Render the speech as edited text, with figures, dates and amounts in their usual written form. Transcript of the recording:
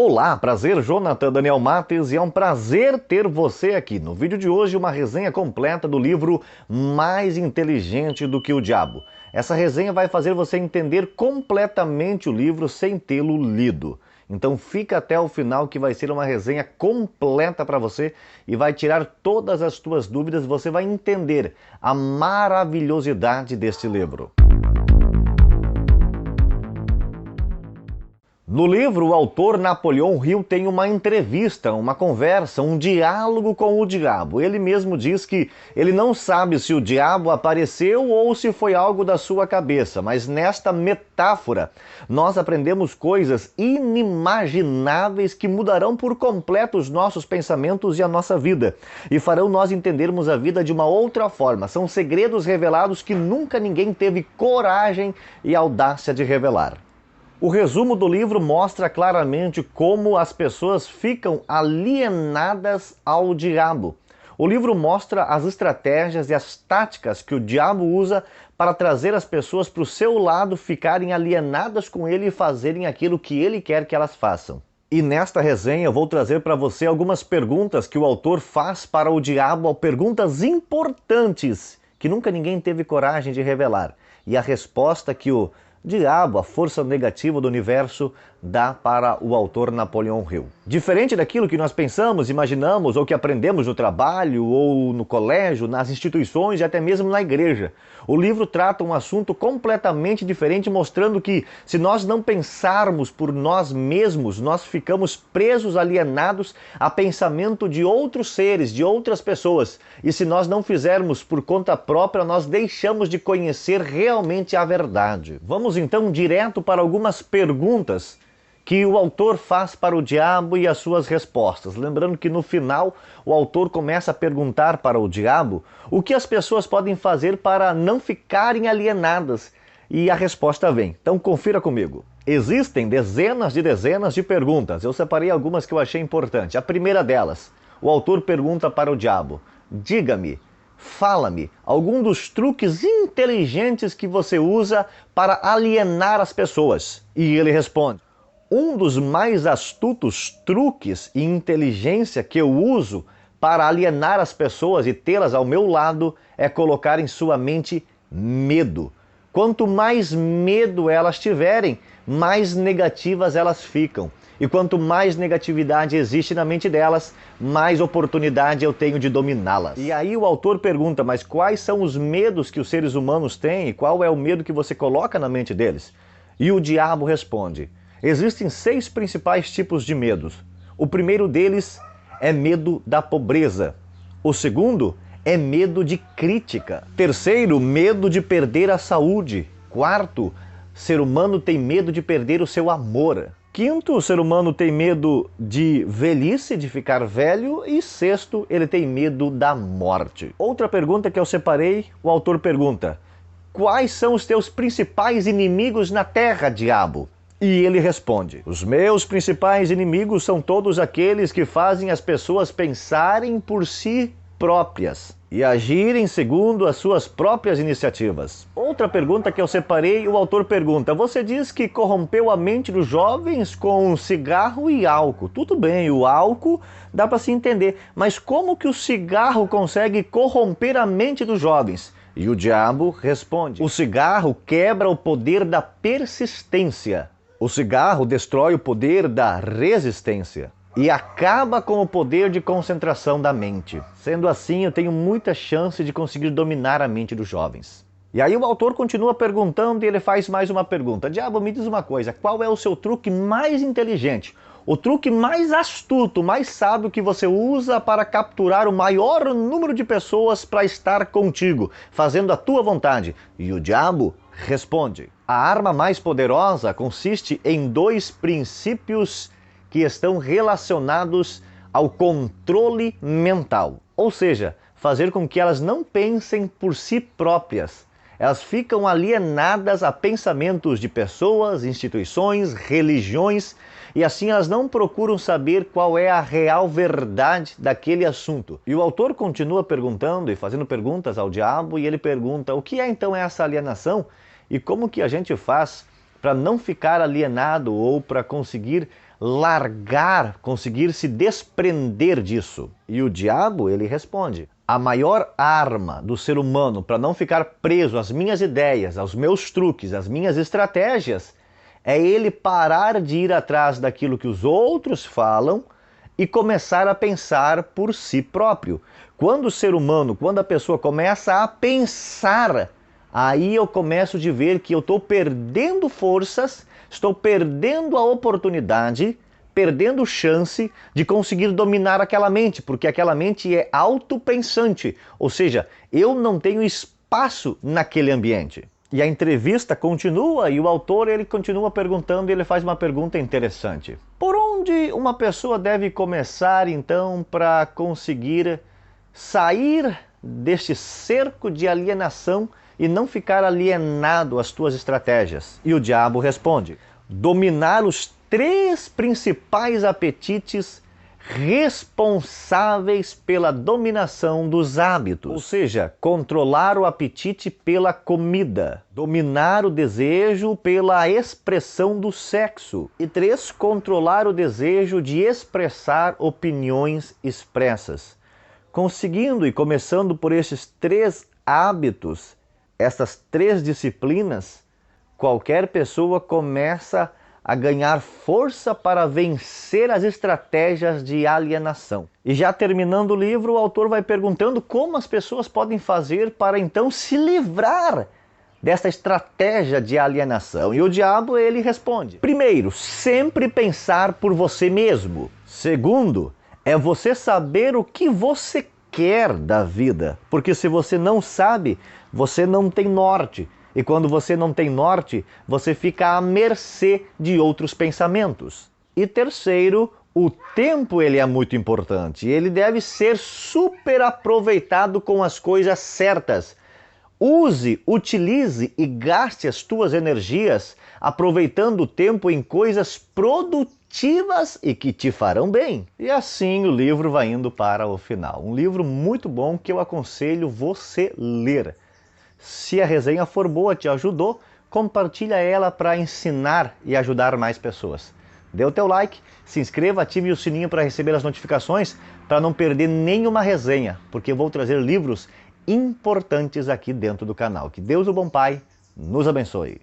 Olá, prazer, Jonathan Daniel Mates, e é um prazer ter você aqui. No vídeo de hoje, uma resenha completa do livro Mais Inteligente do que o Diabo. Essa resenha vai fazer você entender completamente o livro sem tê-lo lido. Então fica até o final que vai ser uma resenha completa para você e vai tirar todas as tuas dúvidas, você vai entender a maravilhosidade deste livro. No livro, o autor Napoleão Hill tem uma entrevista, uma conversa, um diálogo com o diabo. Ele mesmo diz que ele não sabe se o diabo apareceu ou se foi algo da sua cabeça, mas nesta metáfora nós aprendemos coisas inimagináveis que mudarão por completo os nossos pensamentos e a nossa vida e farão nós entendermos a vida de uma outra forma. São segredos revelados que nunca ninguém teve coragem e audácia de revelar. O resumo do livro mostra claramente como as pessoas ficam alienadas ao diabo. O livro mostra as estratégias e as táticas que o diabo usa para trazer as pessoas para o seu lado, ficarem alienadas com ele e fazerem aquilo que ele quer que elas façam. E nesta resenha eu vou trazer para você algumas perguntas que o autor faz para o diabo, perguntas importantes que nunca ninguém teve coragem de revelar. E a resposta que o diabo, a força negativa do universo, dá para o autor Napoleão Hill. Diferente daquilo que nós pensamos, imaginamos ou que aprendemos no trabalho ou no colégio, nas instituições e até mesmo na igreja. O livro trata um assunto completamente diferente, mostrando que se nós não pensarmos por nós mesmos, nós ficamos presos, alienados a pensamento de outros seres, de outras pessoas. E se nós não fizermos por conta própria, nós deixamos de conhecer realmente a verdade. Vamos então direto para algumas perguntas que o autor faz para o diabo e as suas respostas. Lembrando que no final o autor começa a perguntar para o diabo o que as pessoas podem fazer para não ficarem alienadas. E a resposta vem. Então confira comigo. Existem dezenas de perguntas. Eu separei algumas que eu achei importantes. A primeira delas, o autor pergunta para o diabo: diga-me, fala-me algum dos truques inteligentes que você usa para alienar as pessoas. E ele responde: um dos mais astutos truques e inteligência que eu uso para alienar as pessoas e tê-las ao meu lado é colocar em sua mente medo. Quanto mais medo elas tiverem, mais negativas elas ficam. E quanto mais negatividade existe na mente delas, mais oportunidade eu tenho de dominá-las. E aí o autor pergunta, mas quais são os medos que os seres humanos têm e qual é o medo que você coloca na mente deles? E o diabo responde: existem 6 principais tipos de medos. O primeiro deles é medo da pobreza. O segundo é medo de crítica. Terceiro, medo de perder a saúde. Quarto, ser humano tem medo de perder o seu amor. Quinto, o ser humano tem medo de velhice, de ficar velho. E sexto, ele tem medo da morte. Outra pergunta que eu separei, o autor pergunta: quais são os teus principais inimigos na terra, diabo? E ele responde: os meus principais inimigos são todos aqueles que fazem as pessoas pensarem por si próprias e agirem segundo as suas próprias iniciativas. Outra pergunta que eu separei, o autor pergunta: você diz que corrompeu a mente dos jovens com cigarro e álcool. Tudo bem, o álcool dá para se entender, mas como que o cigarro consegue corromper a mente dos jovens? E o diabo responde: o cigarro quebra o poder da persistência. O cigarro destrói o poder da resistência e acaba com o poder de concentração da mente. Sendo assim, eu tenho muita chance de conseguir dominar a mente dos jovens. E aí o autor continua perguntando e ele faz mais uma pergunta: diabo, me diz uma coisa, qual é o seu truque mais inteligente? O truque mais astuto, mais sábio que você usa para capturar o maior número de pessoas para estar contigo, fazendo a tua vontade? E o diabo responde: a arma mais poderosa consiste em 2 princípios que estão relacionados ao controle mental. Ou seja, fazer com que elas não pensem por si próprias. Elas ficam alienadas a pensamentos de pessoas, instituições, religiões, e assim elas não procuram saber qual é a real verdade daquele assunto. E o autor continua perguntando e fazendo perguntas ao diabo, e ele pergunta: o que é então essa alienação? E como que a gente faz para não ficar alienado ou para conseguir largar, conseguir se desprender disso? E o diabo, ele responde: a maior arma do ser humano para não ficar preso às minhas ideias, aos meus truques, às minhas estratégias, é ele parar de ir atrás daquilo que os outros falam e começar a pensar por si próprio. Quando o ser humano, quando a pessoa começa a pensar, aí eu começo a ver que eu estou perdendo forças, estou perdendo a oportunidade, perdendo chance de conseguir dominar aquela mente, porque aquela mente é autopensante, ou seja, eu não tenho espaço naquele ambiente. E a entrevista continua e o autor ele continua perguntando e ele faz uma pergunta interessante. Por onde uma pessoa deve começar então para conseguir sair deste cerco de alienação e não ficar alienado às tuas estratégias? E o diabo responde: dominar os 3 principais apetites responsáveis pela dominação dos hábitos. Ou seja, controlar o apetite pela comida, dominar o desejo pela expressão do sexo. E 3, controlar o desejo de expressar opiniões expressas. Conseguindo e começando por esses 3 hábitos, essas 3 disciplinas, qualquer pessoa começa a ganhar força para vencer as estratégias de alienação. E já terminando o livro, o autor vai perguntando como as pessoas podem fazer para então se livrar dessa estratégia de alienação. E o diabo, ele responde: primeiro, sempre pensar por você mesmo. Segundo, é você saber o que você quer da vida. Porque se você não sabe, você não tem norte. E quando você não tem norte, você fica à mercê de outros pensamentos. E terceiro, o tempo ele é muito importante. Ele deve ser super aproveitado com as coisas certas. Use, utilize e gaste as tuas energias aproveitando o tempo em coisas produtivas e que te farão bem. E assim o livro vai indo para o final. Um livro muito bom que eu aconselho você ler. Se a resenha for boa, te ajudou, compartilha ela para ensinar e ajudar mais pessoas. Dê o teu like, se inscreva, ative o sininho para receber as notificações, para não perder nenhuma resenha, porque eu vou trazer livros importantes aqui dentro do canal. Que Deus, o bom Pai, nos abençoe.